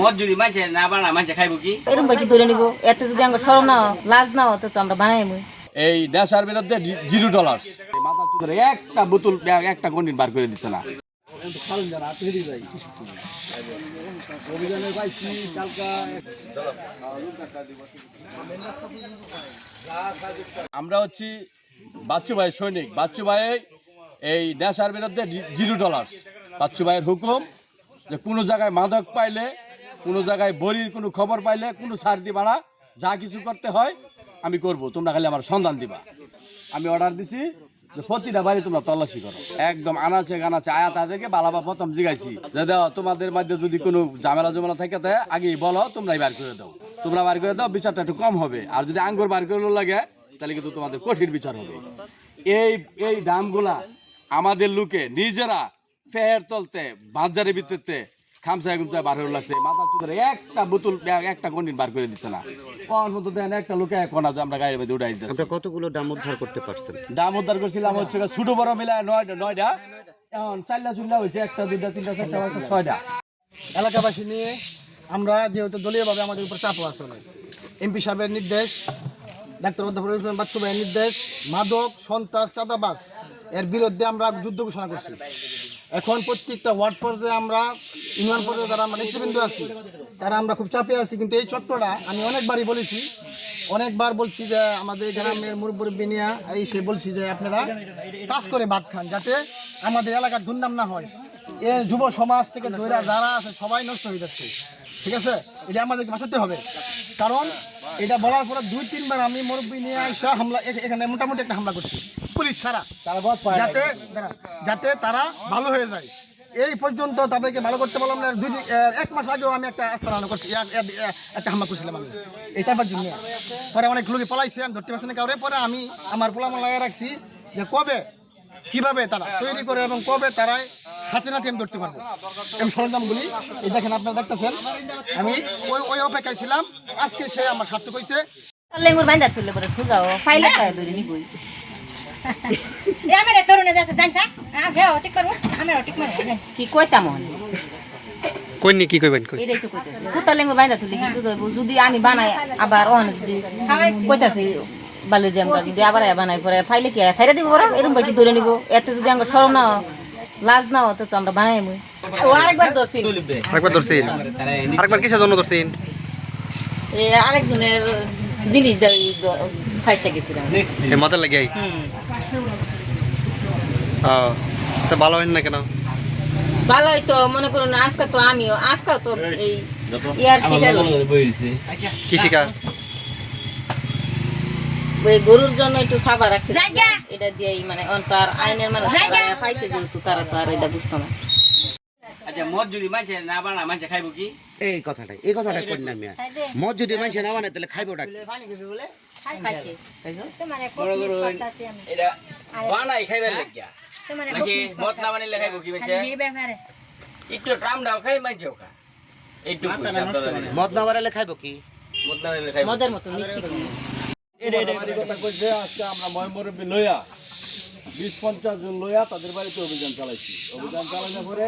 মদ যদি মাঝে না বানা মাঝে খাইব কি এরকম ভাই কি ধরে নিব এত যদি আমরা সরম না লাজ না হতো তো আমরা বানাইমু এই নেশার বিরুদ্ধে $0 মাথা চুদরে একটা বোতল একটা কন্টিন বার করে দিতে না আমরা হচ্ছি বাচ্চু ভাই সৈনিক বাচ্চু ভাই এই নেশার বিরুদ্ধে $0 বাচ্চু ভাইয়ের হুকুম যে কোনো জায়গায় মাদক পাইলে কোনো জায়গায় বড়ির কোনো খবর পাইলে কোনো ছাড় দিবা না যা কিছু করতে হয় আমি করব তোমরা খালি আমার সন্ধান দিবা আমি অর্ডার দিছি যে প্রতিটা বাড়ি তোমরা তল্লাশি করো একদম আনাচে গানাচে আয়া তাদেরকে বালাবা প্রথম জিগাইছি যে দাও তোমাদের মধ্যে যদি কোনো ঝামেলা থাকে তাই আগেই বলো তোমরাই বার করে দাও তোমরা বার করে দাও বিচারটা একটু কম হবে আর যদি আঙ্গুর বার করে লাগে তাহলে কিন্তু তোমাদের কঠিন বিচার হবে এই দামগুলা আমাদের লোকে নিজেরা ফের তলতে বাজারে ভিতরতে খামসায় গুমসায় বার হয়ে লাগছে মাথা চুদরে একটা বোতল একটা কন্টিন বার করে দিচ্ছে না কোন মতো দেন একটা লোকে এখন আমরা গাড়ির মধ্যে উঠাই দিচ্ছি কতগুলো দাম উদ্ধার করতে পারছেন দাম উদ্ধার করছিলাম হচ্ছে ছোট বড় মিলায় 9টা এখন 4টা চুল্লা হয়েছে 1টা 2টা 3টা 4টা 6টা এলাকাবাসী নিয়ে আমরা যেহেতু দলীয়ভাবে আমাদের উপর চাপ আছে এমপি সাহেবের নির্দেশ ডাক্তার অধ্যাপক বাচ্চু ভাইয়ের নির্দেশ মাদক সন্ত্রাস চাঁদাবাজ এর বিরুদ্ধে আমরা যুদ্ধ ঘোষণা করছি এখন প্রত্যেকটা ওয়ার্ড পর্যায়ে আমরা ইউনিয়ন পর্যায়ে যারা আমরা নেতৃবৃন্দ আছি তারা আমরা খুব চাপে আছি কিন্তু এই চক্রটা আমি অনেকবার বলছি যে আমাদের গ্রামের মুরব্বী নিয়ে এই সে বলছি যে আপনারা কাজ করে ভাত খান যাতে আমাদের এলাকার দুর্নাম না হয় এর যুব সমাজ থেকে ধরে যারা আছে সবাই নষ্ট হয়ে যাচ্ছে ঠিক আছে এটা আমাদেরকে বাঁচাতে হবে কারণ এটা বলার পরে 2-3 বার আমি মুরব্বী নিয়ে এসে হামলা এখানে মোটামুটি একটা হামলা করছি পুলিশ সারা যাতে তারা ভালো হয়ে যায় এই পর্যন্ত তাদেরকে ভালো করতে পারলাম না 1 মাস আগেও আমি একটা আস্তানা করছি একটা হামলা করছিলাম আমি এই 4-5 জন নিয়ে পরে অনেক লোকে পলাইছে আমি ধরতে পারছি না কারণে পরে আমি আমার পোলামা লাগিয়ে রাখছি যে কবে কিভাবে তারা তৈরি করে এবং কবে তারাই হাতে নাতে আমি ধরতে পারবো এই সরঞ্জামগুলি এই দেখেন আপনারা দেখতেছেন আমি ওই অপেক্ষায় ছিলাম আজকে সে আমার সার্থক হয়েছে লেঙ্গুর বাইন্দা তুললে পরে সুগাও ফাইলে পায় ধরে নিবই আমরা তরুণে যাচ্ছে জানছা আমরা ঠিক করব আমরা ঠিক মানে কি কইতাম হন কইনি কি কইবেন কই এটাই তো কইতাছি কুতা লেঙ্গুর বাইন্দা তুললে কিছু দইব যদি আমি বানাই আবার অন যদি কইতাছি বালু জামকা যদি আবার বানাই পরে ফাইলে কি সাইরা দিব বড় এরকম ভাই কি ধরে নিব এত যদি আমরা সরম না লাজ না হতো তো আমরা বানাইমু ও আরেকবার ধরছি আরেকবার কিসের জন্য ধরছেন এই আরেকজনের জিনিস ফাইসা গেছিলাম এই মাথা লাগিয়ে তো ভালো হয় না কেন ভালোই তো মনে করুন আজকাল তো এই ইয়ার শিকার কি শিকার ওই গরুর জন্য একটু সাবা রাখছে এটা দিয়েই মানে তার আইনের মানুষ পাইছে যেহেতু তারা তো আর এটা বুঝতো না আচ্ছা মদ যদি মাঝে না বানা মাঝে খাইব কি এই কথাটাই করি না মিয়া মদ যদি মানুষে না বানায় তাহলে খাইবো ডাক খাইছে এটা বানাই খাইবার লাগিয়া নাকি মদ না বানাইলে খাইব কি বেচে একটু টামডাও খাই মাঝেও খা একটু মদ না বানাইলে খাইবো কি মদ না বানাইলে খাইব মদের মতো মিষ্টি কি আজকে আমরা ময়মুরব্বী লইয়া 20-50 জন লইয়া তাদের বাড়িতে অভিযান চালাইছি অভিযান চালানোর পরে